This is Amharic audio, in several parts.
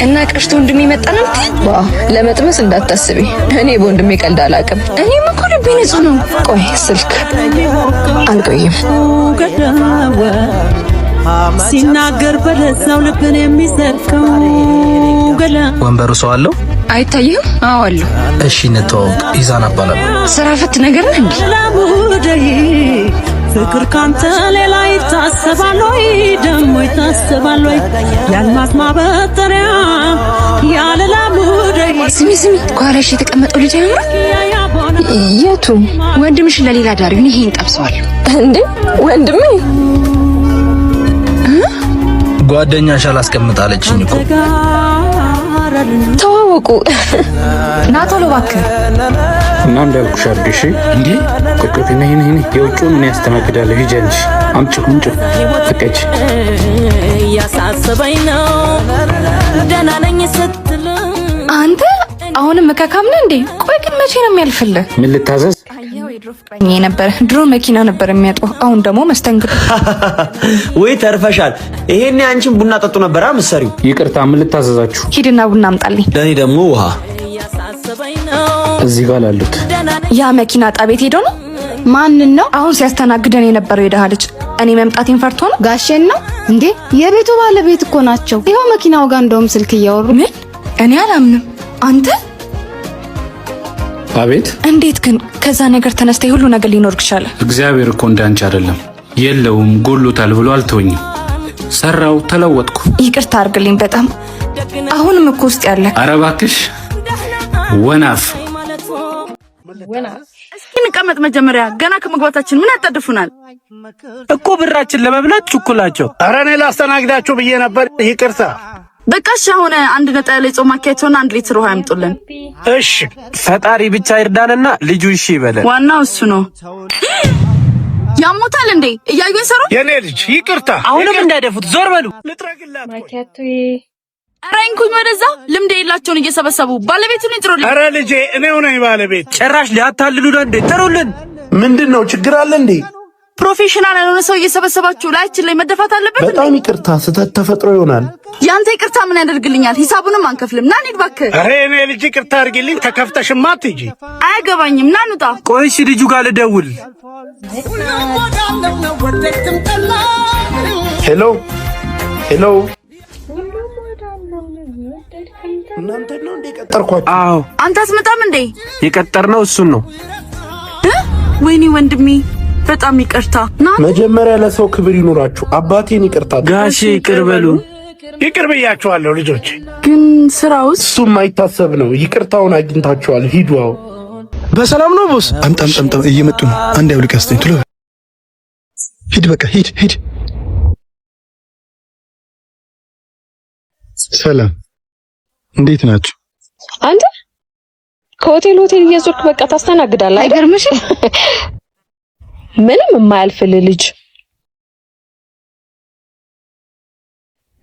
እና ቀሽቶ ወንድሜ መጣን አንተ ዋ ለመጥመስ እንዳታስቢ እኔ በወንድሜ ቀልድ አላውቅም እኔም እኮ ልቤ ንጹህ ነው ቆይ ስልክ አልቆይም ሲናገር በለዛው ልብን የሚዘልቀው ገላ ወንበሩ ሰው አለው አይታየም አዎ አለው እሺ እንተዋወቅ ኢዛና እባላለሁ ስራ ፈት ነገር ነህ እንዴ ፍቅር ካንተ ሌላ ይታሰባል ወይ ደሞ ይታሰባል ወይ ያልማት ማበጠሪያ ያለላሙደይ ስሚ ጓራሽ የተቀመጠው ልጅ ያምራል የቱ ወንድምሽ ለሌላ ዳሪውን ይሄን ጠብሰዋል እንዴ ወንድሜ ጓደኛሽ አላስቀምጣለችኝ እኮ ተዋወቁ ናቶሎ እባክህ እና እንዳልኩሽ አድርግሽ እንዴ ቆቆቴ ነኝ የውጭውን ምን ያስተናግዳል ሂጀንሽ አምጪ ፍቀጅ ያሳሰበኝ ነው ደህና ነኝ ስትል አንተ አሁንም መካካም ነህ እንዴ ቆይ ግን መቼ ነው የሚያልፍልህ ምን ልታዘዝ አየው የድሮ ፍቅረኛዬ ነበር ድሮ መኪና ነበር የሚያጥበው አሁን ደግሞ መስተንግዶ ወይ ተርፈሻል ይሄኔ አንቺን ቡና ጠጡ ነበር አምሰሪው ይቅርታ ምን ልታዘዛችሁ ሂድና ቡና አምጣልኝ ለኔ ደግሞ ውሃ እዚህ ጋር ላሉት ያ መኪና ጣቤት ሄዶ ነው ማንን ነው አሁን ሲያስተናግደን የነበረው የደሃ ልጅ እኔ መምጣቴን ፈርቶ ነው ጋሼን ነው እንዴ የቤቱ ባለቤት እኮ ናቸው ይሄው መኪናው ጋር እንደውም ስልክ እያወሩ ምን እኔ አላምንም አንተ አቤት እንዴት ግን ከዛ ነገር ተነስተ ሁሉ ነገር ሊኖር ይችላል እግዚአብሔር እኮ እንዳንቺ አይደለም የለውም ጎሎታል ብሎ አልተወኝም ሰራው ተለወጥኩ ይቅርታ አርግልኝ በጣም አሁንም እኮ ውስጥ ያለ ኧረ እባክሽ ወናፍ እስኪ እንቀመጥ መጀመሪያ ገና ከመግባታችን ምን ያጣድፉናል እኮ ብራችን ለመብላት ችኩላቸው ኧረ እኔ ላስተናግዳችሁ ብዬ ነበር ይቅርታ በቃሽ አሁን አንድ ነጣ ያለ ጾም ማኪያቶና 1 ሊትር ውሃ ያምጡልን እሺ ፈጣሪ ብቻ ይርዳንና ልጁ እሺ ይበለን ዋናው እሱ ነው ያሞታል እንዴ እያዩ ይሰሩ የኔ ልጅ ይቅርታ አሁንም እንዳይደፉት ዞር በሉ ልጥረግላት ማኪያቶዬ አራንኩኝ ወደዛ ልምድ የላቸውን እየሰበሰቡ ባለቤቱን ይጥሩልኝ ኧረ ልጄ እኔው ነኝ ባለቤት ጭራሽ ሊያታልሉን እንዴ ጥሩልን ምንድነው ችግር አለ እንዴ ፕሮፌሽናል ያልሆነ ሰው እየሰበሰባችሁ ላያችን ላይ መደፋት አለበት በጣም ይቅርታ ስህተት ተፈጥሮ ይሆናል ያንተ ይቅርታ ምን ያደርግልኛል ሂሳቡንም አንከፍልም ና እንሂድ እባክህ ኧረ እኔ ልጅ ይቅርታ አድርጊልኝ ተከፍተሽማ አትሂጂ አያገባኝም ና እንውጣ ቆይ እሺ ልጁ ጋር ልደውል ሄሎ እናንተ ነው እንዴ ቀጠርኳችሁ አዎ አንተ አትመጣም እንዴ የቀጠርነው እሱን ነው ወይኔ ወንድሜ በጣም ይቅርታ ና መጀመሪያ ለሰው ክብር ይኑራችሁ አባቴን ይቅርታ ጋሼ ይቅር በሉ ይቅር ብያችኋለሁ ልጆች ግን ስራውስ እሱ የማይታሰብ ነው ይቅርታውን አግኝታችኋል ሂዱ አሁን በሰላም ነው ቦስ አምጣም እየመጡ ነው አንድ ያውልቅ አስተኝ ቶሎ ሂድ በቃ ሂድ ሰላም እንዴት ናችሁ አንተ ከሆቴል እየዞርክ በቃ ታስተናግዳለህ አይገርምሽ ምንም የማያልፍልህ ልጅ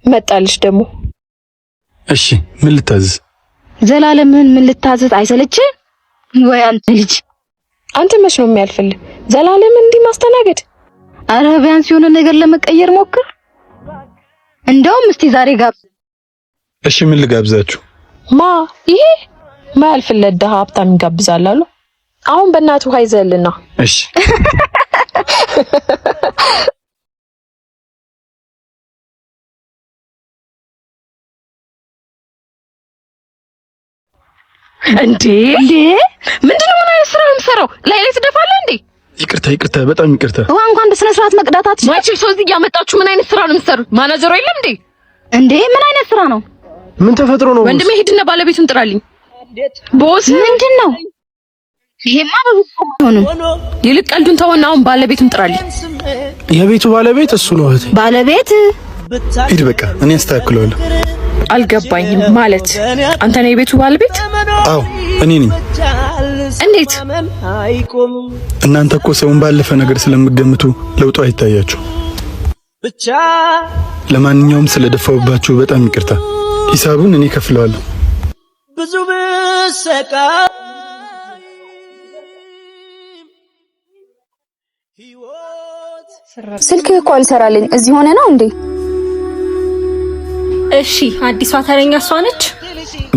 መጣልሽ ደግሞ እሺ ምን ልታዘዝ ዘላለምን ምን ልታዘዝ አይሰለችህ ወይ አንተ ልጅ አንተ መች ነው የሚያልፍልህ ዘላለምን እንዲህ ማስተናገድ ኧረ ቢያንስ የሆነ ነገር ለመቀየር ሞክር እንደውም እስቲ ዛሬ ጋብዝ እሺ ምን ልጋብዛችሁ ማ ይሄ ማያልፍለት ደሃ ሀብታም ይጋብዛል አሉ አሁን በእናቱ ሀይዘልና እሺ እንዴ ምንድነው ምን አይነት ስራ የምሰራው ላይ ትደፋለህ እንዴ ይቅርታ በጣም ይቅርታ ውሃ እንኳን በስነ ስርዓት መቅዳታት ማቺ ሰው እዚህ ያመጣችሁ ምን አይነት ስራ ነው የምትሰሩት ማናጀሩ የለም እንዴ እንዴ ምን አይነት ስራ ነው ምን ተፈጥሮ ነው ወንድሜ ሂድና ባለቤቱን ጥራልኝ ቦስ ምንድነው ይሄማ በብዙ ይልቅ ቀልዱን ተወና አሁን ባለቤቱን ጥራልኝ የቤቱ ባለቤት እሱ ነው እህቴ ባለቤት ሂድ በቃ እኔ አስተካክለዋለሁ አልገባኝም ማለት አንተ ነህ የቤቱ ባለቤት አዎ እኔ ነኝ እንዴት እናንተ እኮ ሰውን ባለፈ ነገር ስለምገምቱ ለውጡ አይታያችሁ ለማንኛውም ስለደፋውባችሁ በጣም ይቅርታ ሂሳቡን እኔ ከፍለዋለሁ ብዙ ብሰቃ ስልክ እኮ አልሰራልኝ እዚህ ሆነ ነው እንዴ እሺ አዲሷ ተረኛ እሷ ነች።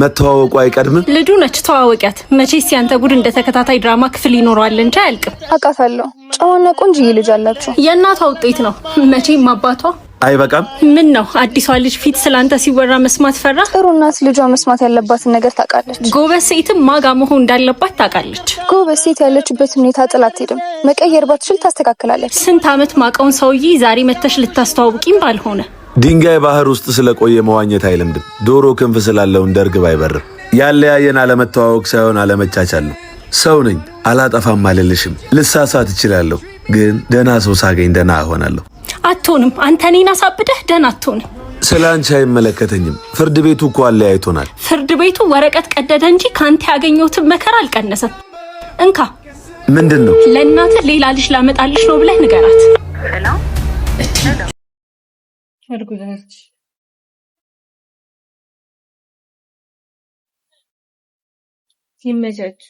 መተዋወቁ አይቀድምም? ልዱ ነች፣ ተዋወቂያት። መቼስ ያንተ ጉድ እንደ ተከታታይ ድራማ ክፍል ይኖረዋል እንጂ አያልቅም። አውቃታለሁ። ጨዋና ቆንጆዬ ልጅ አላችሁ። የእናቷ ውጤት ነው መቼም አባቷ አይበቃም። ምን ነው አዲሷ ልጅ ፊት ስላንተ ሲወራ መስማት ፈራ? ጥሩ እናት ልጇ መስማት ያለባትን ነገር ታውቃለች። ጎበዝ ሴትም ማጋ መሆን እንዳለባት ታውቃለች። ጎበዝ ሴት ያለችበት ሁኔታ ጥላት ሄድም መቀየር ባትችል ታስተካክላለች። ስንት ዓመት ማቀውን ሰውዬ ዛሬ መተሽ ልታስተዋውቂኝ ባልሆነ። ድንጋይ ባህር ውስጥ ስለቆየ መዋኘት አይለምድም። ዶሮ ክንፍ ስላለው እንደ እርግብ አይበርም። ያለያየን አለመተዋወቅ ሳይሆን አለመቻቻል ነው። ሰው ነኝ፣ አላጠፋም አልልሽም። ልሳሳት እችላለሁ፣ ግን ደህና ሰው ሳገኝ ደህና እሆናለሁ። አትሆንም። አንተ እኔን አሳብደህ ደህና አትሆንም። ስለ አንቺ አይመለከተኝም። ፍርድ ቤቱ እኮ አለያይቶናል። ፍርድ ቤቱ ወረቀት ቀደደ እንጂ ካንተ ያገኘሁትን መከራ አልቀነሰም። እንካ። ምንድን ነው? ለእናትህ ሌላ ልጅ ላመጣልሽ ነው ብለህ ንገራት። ይመቻች።